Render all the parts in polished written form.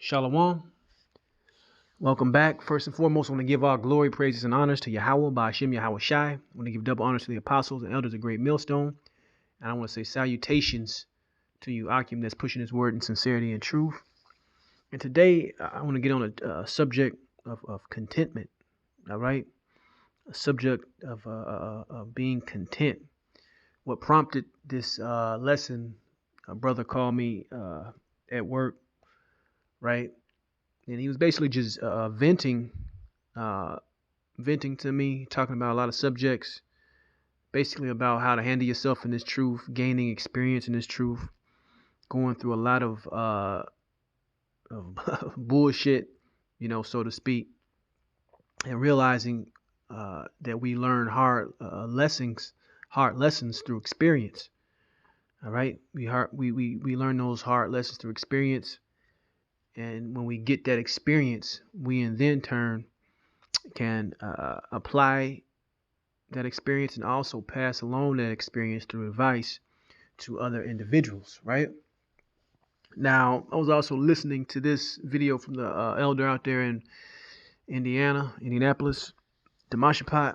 Shalom. Welcome back. First and foremost, I want to give all glory, praises, and honors to Yahweh by Hashem Yahweh Shai. I want to give double honors to the apostles and elders of Great Millstone. And I want to say salutations to you, Akim, that's pushing his word in sincerity and truth. And today, I want to get on a subject of contentment, all right? A subject of being content. What prompted this lesson, a brother called me at work, right? And he was basically just venting to me, talking about a lot of subjects, basically about how to handle yourself in this truth, gaining experience in this truth, going through a lot of bullshit, so to speak, and realizing that we learn hard lessons through experience. All right, we learn those hard lessons through experience, and when we get that experience, we in then turn can apply that experience and also pass along that experience through advice to other individuals, right? Now, I was also listening to this video from the elder out there in Indianapolis, Demashapot,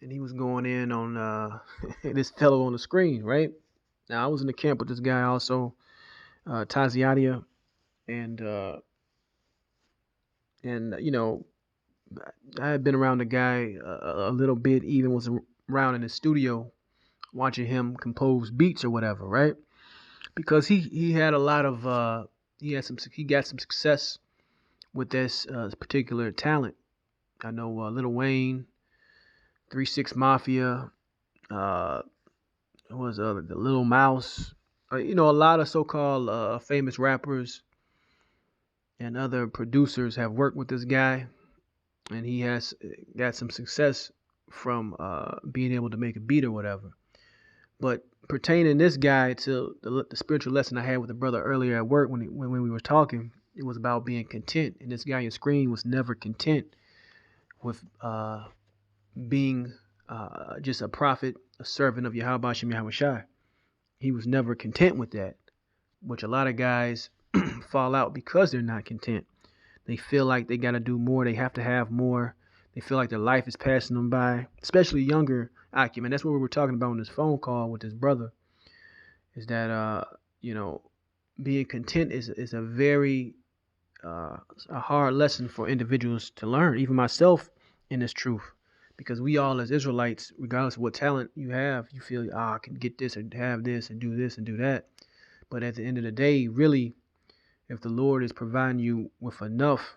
and he was going in on this fellow on the screen, right? Now, I was in the camp with this guy also, Taziadia, and I had been around the guy a little bit, even was around in his studio watching him compose beats or whatever, right? Because he had a lot of he got some success with this particular talent. I know Lil Wayne, 3 6 Mafia, was the Little Mouse, a lot of so-called famous rappers and other producers have worked with this guy, and he has got some success from being able to make a beat or whatever. But pertaining this guy to the spiritual lesson I had with the brother earlier at work when we were talking, it was about being content. And this guy on screen was never content with being just a prophet, a servant of Yahweh Shem Yahweh Shai. He was never content with that, which a lot of guys fall out because they're not content. They feel like they got to do more. They have to have more. They feel like their life is passing them by, especially younger Akim. And that's what we were talking about on this phone call with this brother, is that, being content is a very a hard lesson for individuals to learn, even myself in this truth. Because we all as Israelites, regardless of what talent you have, you feel, I can get this and have this and do that. But at the end of the day, really, if the Lord is providing you with enough,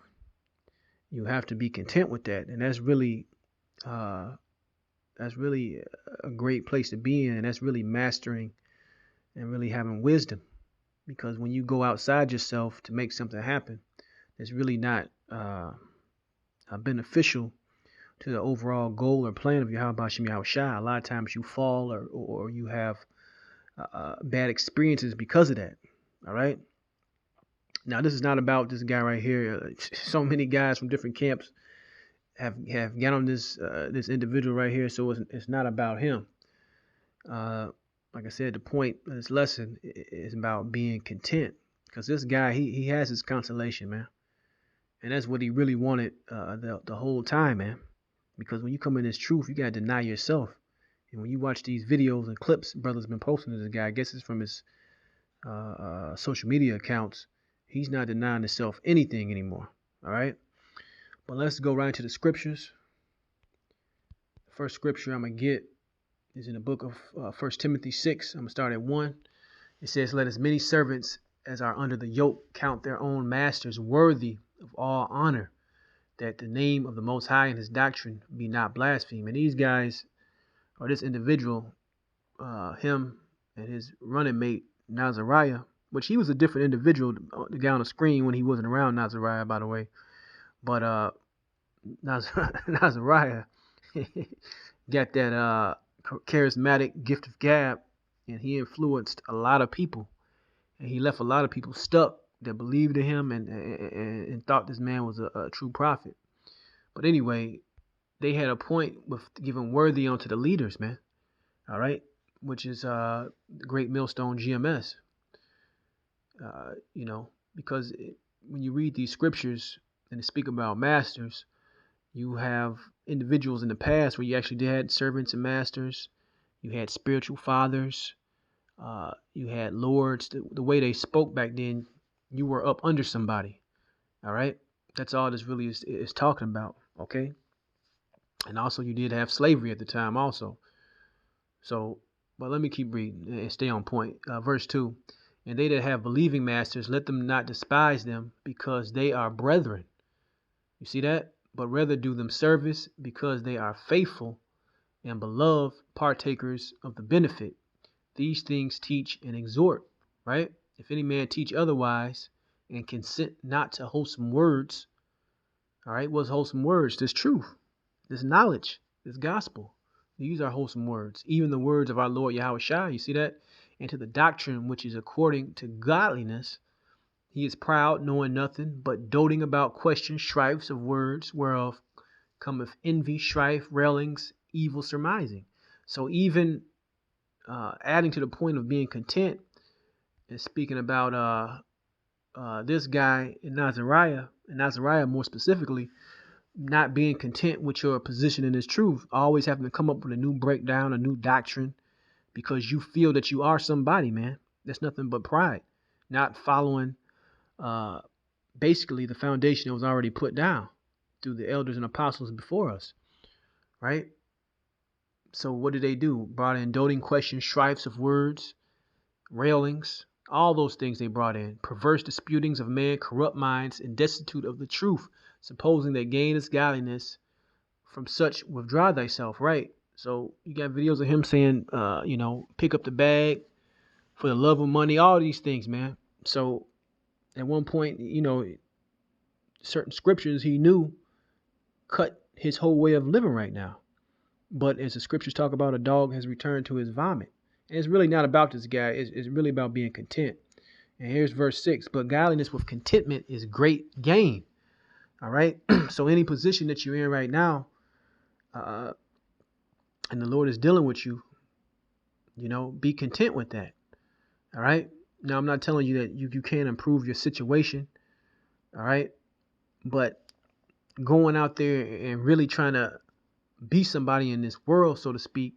you have to be content with that. And that's really a great place to be in. And that's really mastering and really having wisdom. Because when you go outside yourself to make something happen, it's really not beneficial to the overall goal or plan of Yahweh Shem Yahweh Shai. A lot of times you fall or you have bad experiences because of that. All right. Now, this is not about this guy right here. So many guys from different camps have got on this individual right here, so it's not about him. Like I said, the point of this lesson is about being content, because this guy he has his consolation, man, and that's what he really wanted the whole time, man. Because when you come in this truth, you gotta deny yourself. And when you watch these videos and clips brother's been posting to this guy, I guess it's from his social media accounts. He's not denying himself anything anymore. All right. But let's go right into the scriptures. The first scripture I'm going to get is in the book of 1 Timothy 6. I'm going to start at 1. It says, "Let as many servants as are under the yoke count their own masters worthy of all honor, that the name of the Most High and his doctrine be not blasphemed." And these guys, or this individual, him and his running mate, Nazariah, which he was a different individual, the guy on the screen when he wasn't around Nazariah, by the way. But Nazariah got that charismatic gift of gab, and he influenced a lot of people. And he left a lot of people stuck that believed in him and thought this man was a true prophet. But anyway, they had a point with giving worthy onto the leaders, man. All right, which is the Great Millstone GMS. Because when you read these scriptures and they speak about masters, you have individuals in the past where you actually had servants and masters. You had spiritual fathers. You had lords. The way they spoke back then, you were up under somebody. All right. That's all this really is talking about. Okay. And also, you did have slavery at the time, also. So, but let me keep reading and stay on point. Verse 2. And they that have believing masters, let them not despise them, because they are brethren. You see that? But rather do them service, because they are faithful and beloved partakers of the benefit. These things teach and exhort, right? If any man teach otherwise and consent not to wholesome words, all right, what's wholesome words? This truth, this knowledge, this gospel. These are wholesome words. Even the words of our Lord Yahweh Shai, you see that? And to the doctrine which is according to godliness, he is proud, knowing nothing, but doting about questions, strifes of words, whereof cometh envy, strife, railings, evil surmising. So even adding to the point of being content, and speaking about this guy in Nazariah more specifically, not being content with your position in this truth, always having to come up with a new breakdown, a new doctrine, because you feel that you are somebody, man. That's nothing but pride, not following basically the foundation that was already put down through the elders and apostles before us, right? So what did they do? Brought in doting questions, strifes of words, railings, all those things they brought in. Perverse disputings of men, corrupt minds, and destitute of the truth, supposing that gain is godliness. From such withdraw thyself, right? So you got videos of him saying, pick up the bag for the love of money, all these things, man. So at one point, certain scriptures he knew cut his whole way of living right now. But as the scriptures talk about, a dog has returned to his vomit. And it's really not about this guy. It's really about being content. And here's verse 6. But godliness with contentment is great gain. All right. So any position that you're in right now, and the Lord is dealing with you, be content with that. All right. Now, I'm not telling you that you can't improve your situation. All right. But going out there and really trying to be somebody in this world, so to speak,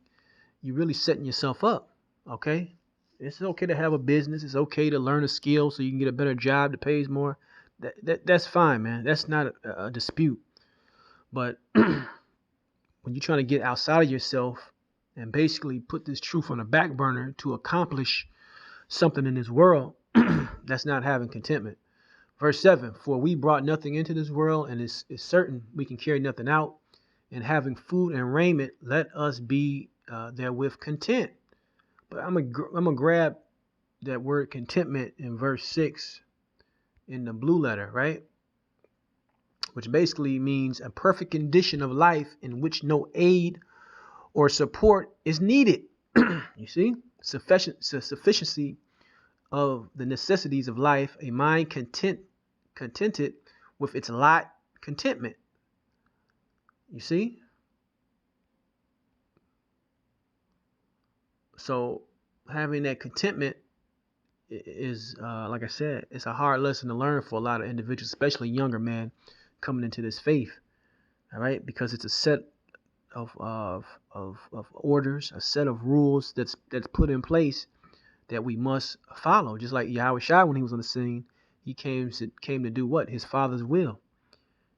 you're really setting yourself up. Okay. It's okay to have a business. It's okay to learn a skill so you can get a better job that pays more. That's fine, man. That's not a dispute. But when you're trying to get outside of yourself and basically put this truth on the back burner to accomplish something in this world, that's not having contentment. Verse 7, for we brought nothing into this world, and it's certain we can carry nothing out. And having food and raiment, let us be therewith content. But I'm gonna grab that word contentment in verse 6 in the blue letter, right? Which basically means a perfect condition of life in which no aid or support is needed. You see? Sufficiency of the necessities of life, a mind contented with its lot, contentment. You see? So having that contentment is, like I said, it's a hard lesson to learn for a lot of individuals, especially younger men coming into this faith. All right, because it's a set of orders, a set of rules that's put in place that we must follow. Just like Yahweh Shai, when he was on the scene, he came to do what? His Father's will.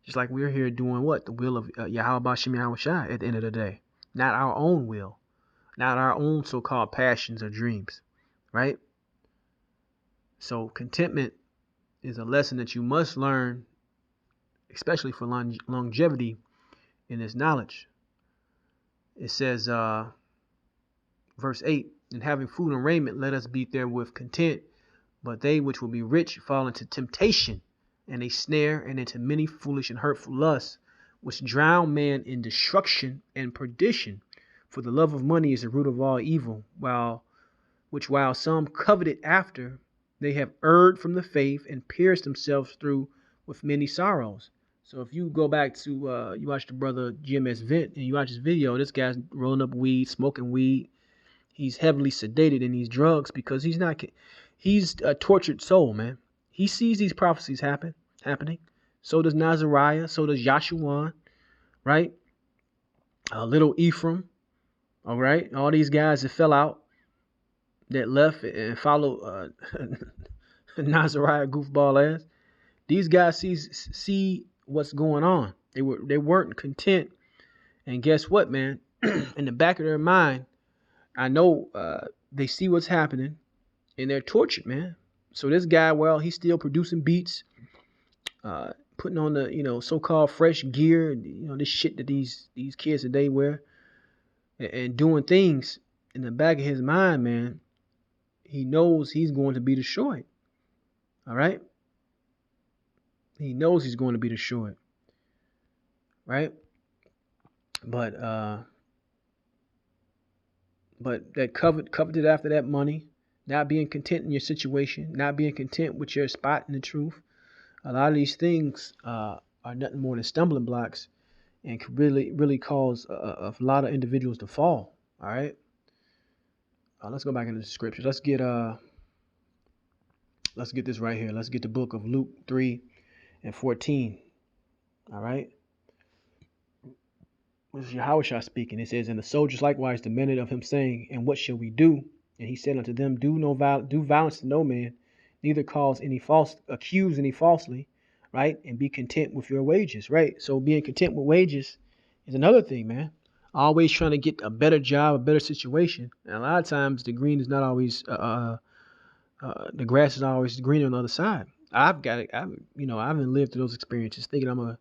Just like we're here doing what? The will of Yahweh Bashem Yahweh Shai at the end of the day. Not our own will. Not our own so-called passions or dreams. Right? So contentment is a lesson that you must learn, especially for longevity in this knowledge. It says, verse 8, and having food and raiment, let us be therewith content. But they which will be rich fall into temptation and a snare, and into many foolish and hurtful lusts, which drown man in destruction and perdition. For the love of money is the root of all evil, while some coveted after, they have erred from the faith and pierced themselves through with many sorrows. So if you go back to, you watch the brother GMS Vent, and you watch his video, this guy's rolling up weed, smoking weed. He's heavily sedated in these drugs because he's a tortured soul, man. He sees these prophecies happening. So does Nazariah. So does Yashuan, right? Little Ephraim, all right? All these guys that fell out, that left and followed Nazariah goofball ass. These guys see what's going on. They weren't content. And guess what, man? In the back of their mind, I know they see what's happening and they're tortured, man. So this guy, well, he's still producing beats, putting on the so-called fresh gear, this shit that these kids today wear, and doing things in the back of his mind, man. He knows he's going to be destroyed. All right. He knows he's going to be destroyed. Right. But that coveted after that money, not being content in your situation, not being content with your spot in the truth. A lot of these things are nothing more than stumbling blocks and could really cause a lot of individuals to fall. All right. Let's go back into the scriptures. Let's get this right here. Let's get the book of Luke 3:14. All right. This is Yahushua speaking. It says, and the soldiers likewise demanded of him, saying, and what shall we do? And he said unto them, do violence to no man, neither accuse any falsely, right? And be content with your wages, right? So being content with wages is another thing, man. Always trying to get a better job, a better situation. And a lot of times the green is not always, the grass is always greener on the other side. I've lived through those experiences, thinking I'm gonna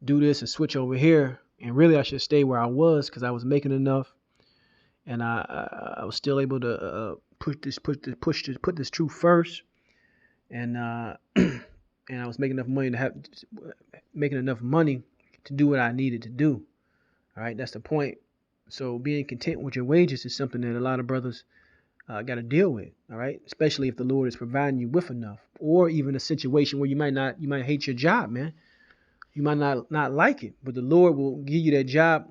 do this and switch over here, and really I should stay where I was because I was making enough, and I was still able to put this truth first, and and I was making enough money to do what I needed to do. All right, that's the point. So being content with your wages is something that a lot of brothers got to deal with. All right, especially if the Lord is providing you with enough, or even a situation where you might hate your job, man. You might not like it, but the Lord will give you that job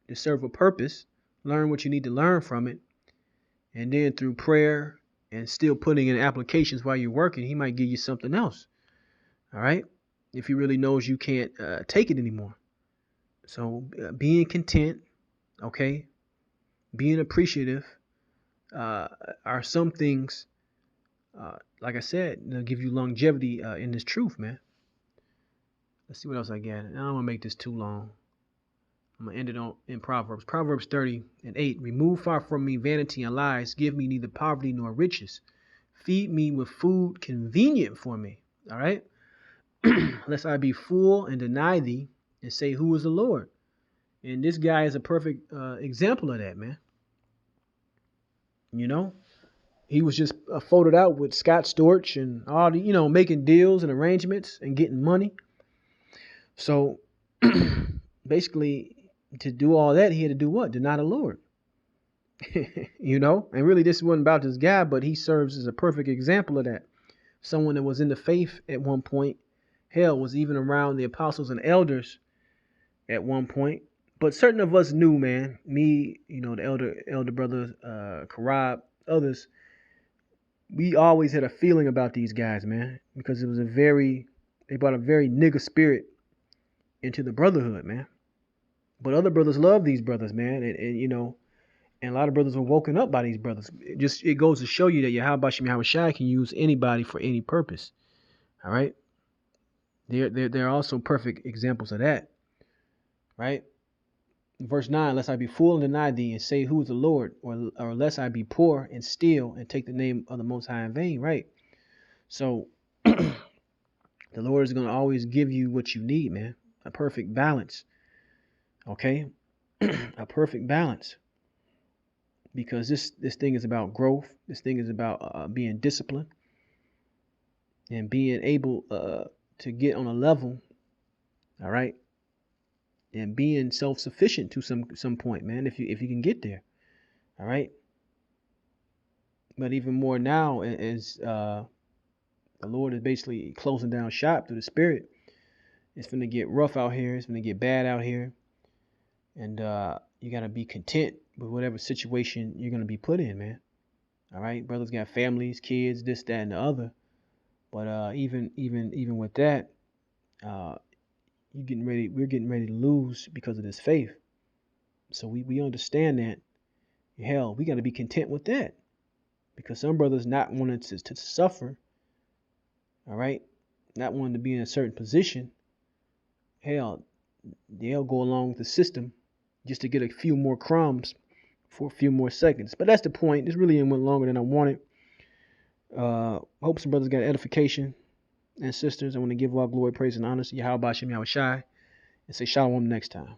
to serve a purpose. Learn what you need to learn from it. And then through prayer and still putting in applications while you're working, he might give you something else. All right. If he really knows you can't take it anymore. So being content, okay, being appreciative are some things, like I said, they'll give you longevity in this truth, man. Let's see what else I got. I don't want to make this too long. I'm going to end it in Proverbs. Proverbs 30:8. Remove far from me vanity and lies. Give me neither poverty nor riches. Feed me with food convenient for me. All right. Lest I be full and deny thee and say, who is the Lord? And this guy is a perfect example of that, man. He was just folded out with Scott Storch and all the, making deals and arrangements and getting money. So basically, to do all that, he had to do what? Deny the Lord. And really this wasn't about this guy, but he serves as a perfect example of that. Someone that was in the faith at one point, hell, was even around the apostles and elders at one point. But certain of us knew, man, me, the elder brother, Karab, others, we always had a feeling about these guys, man, because they brought a very nigger spirit into the brotherhood, man. But other brothers love these brothers, man, and a lot of brothers were woken up by these brothers. It goes to show you that Yahweh Shai can use anybody for any purpose. All right, they're also perfect examples of that, right? Verse 9: Lest I be full and deny thee, and say, who is the Lord? Or lest I be poor and steal and take the name of the Most High in vain, right? So the Lord is going to always give you what you need, man. A perfect balance. Okay, a perfect balance. Because this thing is about growth. This thing is about being disciplined and being able to get on a level, all right, and being self-sufficient to some point, man. If you can get there, all right. But even more now, as the Lord is basically closing down shop through the Spirit, it's going to get rough out here. It's going to get bad out here, and you got to be content with whatever situation you're going to be put in, man. All right, brothers got families, kids, this, that, and the other. But even with that, uh, we're getting ready to lose because of this faith. So we understand that. Hell, we got to be content with that because some brothers not wanting to suffer, all right, not wanting to be in a certain position. Hell, they'll go along with the system just to get a few more crumbs for a few more seconds. But that's the point. This really went longer than I wanted. Hope some brothers got edification. And sisters, I want to give all glory, praise, and honor to Yahweh Shem Yahweh Shai and say shalom next time.